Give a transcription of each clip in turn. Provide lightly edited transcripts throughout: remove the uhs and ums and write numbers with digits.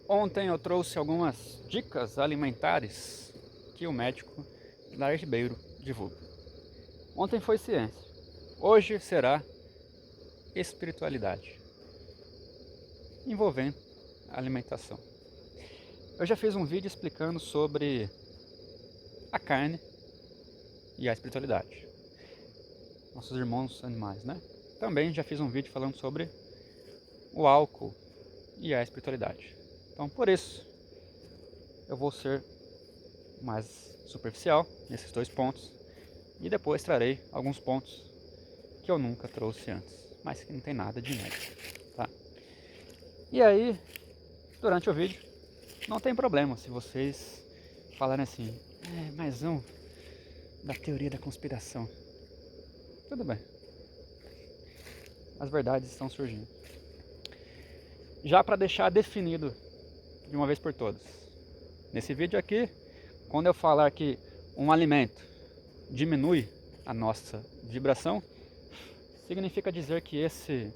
Ontem eu trouxe algumas dicas alimentares que o médico Lair Ribeiro divulga. Ontem foi ciência, hoje será espiritualidade, envolvendo a alimentação. Eu já fiz um vídeo explicando sobre a carne e a espiritualidade, nossos irmãos animais, né? Também já fiz um vídeo falando sobre o álcool e a espiritualidade. Então, por isso, eu vou ser mais superficial nesses dois pontos e depois trarei alguns pontos que eu nunca trouxe antes, mas que não tem nada de inédito, tá? E aí, durante o vídeo, não tem problema se vocês falarem assim, mais um da teoria da conspiração. Tudo bem, as verdades estão surgindo. Já para deixar definido de uma vez por todas, nesse vídeo aqui, quando eu falar que um alimento diminui a nossa vibração, significa dizer que esse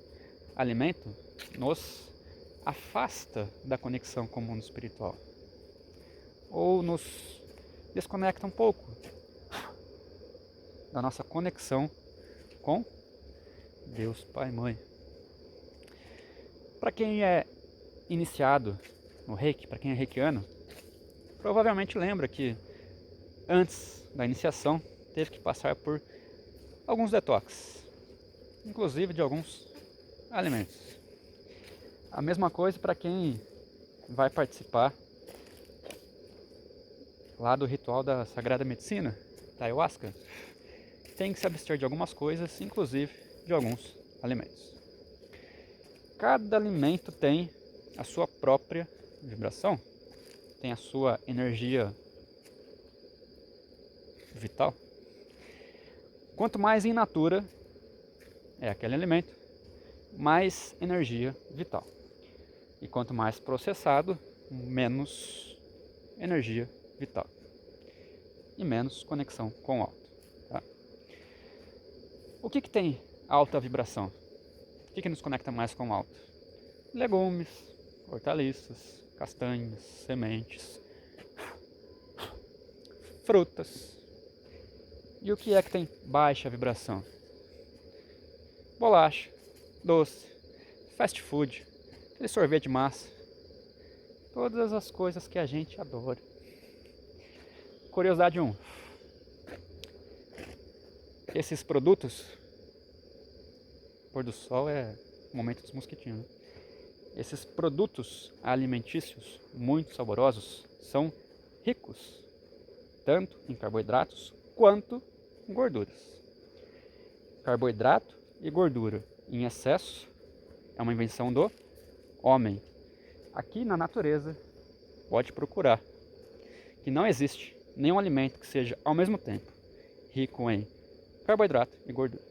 alimento nos afasta da conexão com o mundo espiritual, ou nos desconecta um pouco da nossa conexão com Deus Pai e Mãe. Para quem é iniciado no Reiki, para quem é reikiano, provavelmente lembra que antes da iniciação teve que passar por alguns detox, inclusive de alguns alimentos. A mesma coisa para quem vai participar lá do ritual da Sagrada Medicina, da Ayahuasca, tem que se abster de algumas coisas, inclusive de alguns alimentos. Cada alimento tem a sua própria vibração, tem a sua energia vital. Quanto mais in natura é aquele alimento, mais energia vital. E quanto mais processado, menos energia vital. E menos conexão com o alto. Tá? O que tem alta vibração? O que nos conecta mais com o alto? Legumes, hortaliças, castanhas, sementes, frutas. E o que é que tem baixa vibração? Bolacha, doce, fast food, aquele sorvete de massa. Todas as coisas que a gente adora. Curiosidade 1. Esses produtos, pôr do sol é o momento dos mosquitinhos, né? Esses produtos alimentícios muito saborosos são ricos tanto em carboidratos quanto em gorduras. Carboidrato e gordura em excesso é uma invenção do homem. Aqui na natureza, pode procurar que não existe nenhum alimento que seja ao mesmo tempo rico em carboidrato e gordura.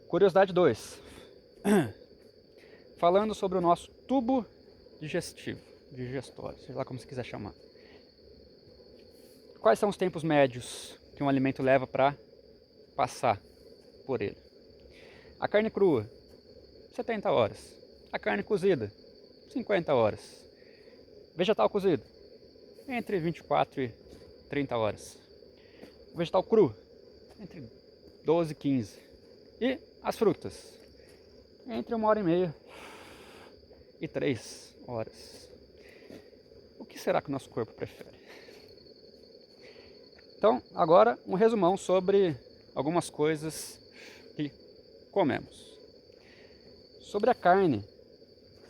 Curiosidade 2. Falando sobre o nosso tubo digestivo, digestório, sei lá como você quiser chamar. Quais são os tempos médios que um alimento leva para passar por ele? A carne crua, 70 horas. A carne cozida, 50 horas. Vegetal cozido, entre 24 e 30 horas. O vegetal cru, entre 12 e 15. E as frutas, entre 1h30 e 3 horas. O que será que o nosso corpo prefere? Então, agora um resumão sobre algumas coisas que comemos. Sobre a carne,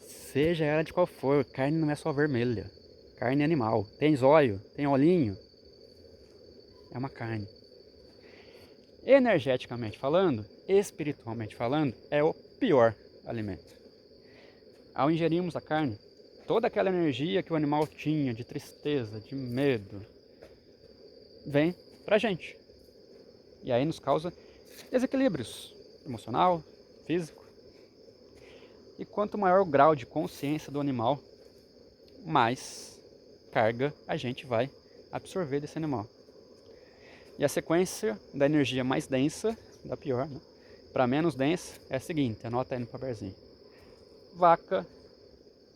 seja ela de qual for, carne não é só vermelha. Carne é animal, tem zóio, tem olhinho. É uma carne. Energeticamente falando, espiritualmente falando, é o pior alimento. Ao ingerirmos a carne, toda aquela energia que o animal tinha de tristeza, de medo, vem pra gente. E aí nos causa desequilíbrios emocional, físico. E quanto maior o grau de consciência do animal, mais carga a gente vai absorver desse animal. E a sequência da energia mais densa, da pior, né, para menos densa, é a seguinte, anota aí no papelzinho. Vaca,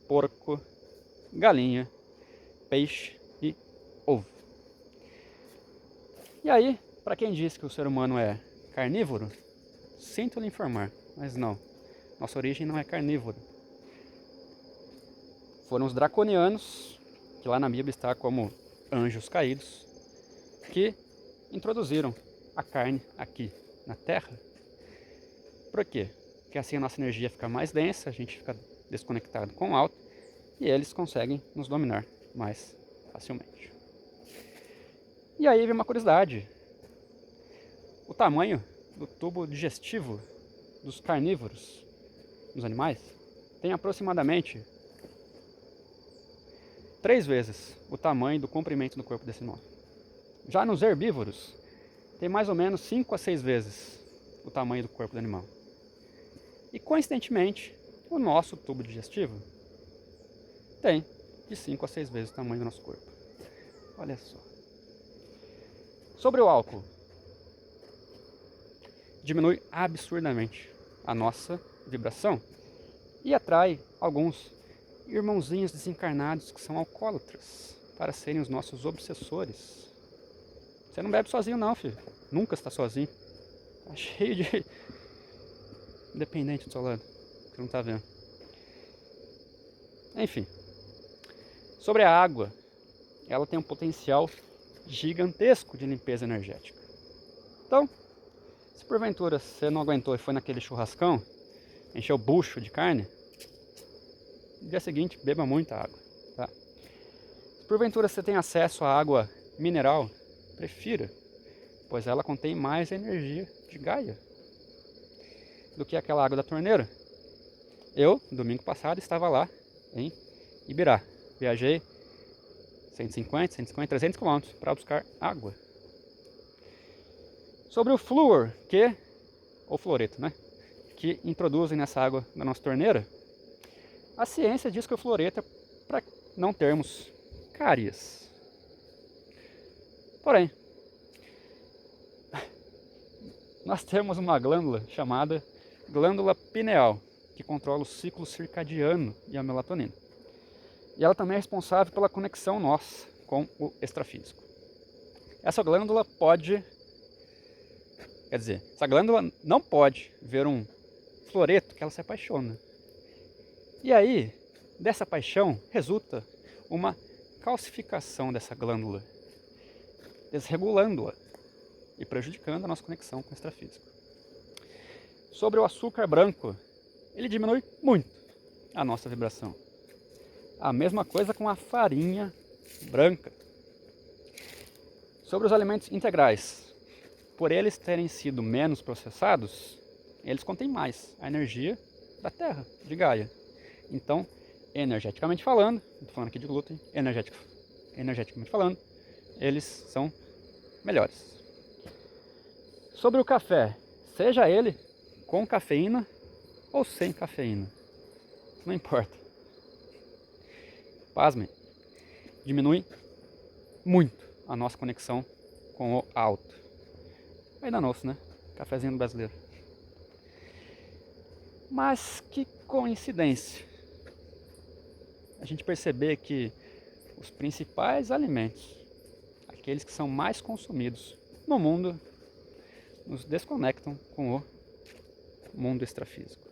porco, galinha, peixe e ovo. E aí, para quem diz que o ser humano é carnívoro, sinto lhe informar, mas não. Nossa origem não é carnívora. Foram os draconianos, que lá na Bíblia está como anjos caídos, que introduziram a carne aqui na Terra. Por quê? Porque assim a nossa energia fica mais densa, a gente fica desconectado com o alto e eles conseguem nos dominar mais facilmente. E aí vem uma curiosidade. O tamanho do tubo digestivo dos carnívoros, dos animais, tem aproximadamente 3 vezes o tamanho do comprimento do corpo desse animal. Já nos herbívoros, tem mais ou menos 5 a 6 vezes o tamanho do corpo do animal. E coincidentemente, o nosso tubo digestivo tem de 5 a 6 vezes o tamanho do nosso corpo. Olha só. Sobre o álcool, diminui absurdamente a nossa vibração e atrai alguns irmãozinhos desencarnados que são alcoólatras para serem os nossos obsessores. Você não bebe sozinho não, filho. Nunca está sozinho. Tá cheio de dependente do seu lado. Você não está vendo. Enfim. Sobre a água, ela tem um potencial gigantesco de limpeza energética. Então, se porventura você não aguentou e foi naquele churrascão, encheu o bucho de carne, no dia seguinte beba muita água. Tá? Se porventura você tem acesso à água mineral, prefira, pois ela contém mais energia de Gaia do que aquela água da torneira. Eu, domingo passado, estava lá em Ibirá. Viajei 150, 300 km para buscar água. Sobre o flúor, ou fluoreto, né? Que introduzem nessa água da nossa torneira, a ciência diz que o fluoreto é para não termos cáries. Porém, nós temos uma glândula chamada glândula pineal, que controla o ciclo circadiano e a melatonina. E ela também é responsável pela conexão nossa com o extrafísico. Essa glândula essa glândula não pode ver um fluoreto que ela se apaixona. E aí, dessa paixão, resulta uma calcificação dessa glândula, desregulando-a e prejudicando a nossa conexão com o extrafísico. Sobre o açúcar branco, ele diminui muito a nossa vibração. A mesma coisa com a farinha branca. Sobre os alimentos integrais, por eles terem sido menos processados, eles contêm mais a energia da Terra, de Gaia. Então, energeticamente falando, estou falando aqui de glúten, energeticamente falando, eles são melhores. Sobre o café, seja ele com cafeína ou sem cafeína, não importa. Pasmem, diminui muito a nossa conexão com o alto. Aí danou-se, né? Cafezinho brasileiro. Mas que coincidência a gente perceber que os principais alimentos, aqueles que são mais consumidos no mundo, nos desconectam com o mundo extrafísico.